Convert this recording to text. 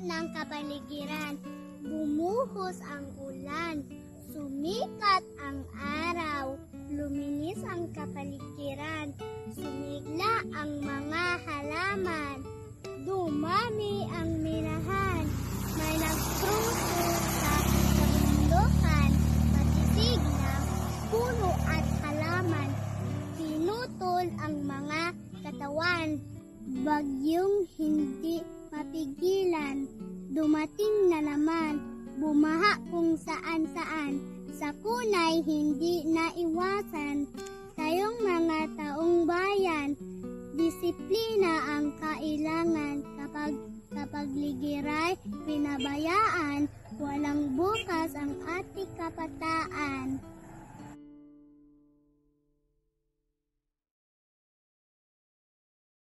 ng kapaligiran. Bumuhos ang ulan, sumikat ang araw, luminis ang kapaligiran, sumigla ang mga halaman, dumami ang minahan, may nagtruso sa kabundukan, matisig ng puno at halaman, pinutol ang mga katawan, bagyong hindi mapigilan, dumating na naman, bumaha kung saan-saan, sa kunay hindi naiwasan. Kayong mga taong bayan, disiplina ang kailangan kapag ligiray pinabayaan, walang bukas ang ating kapatagan.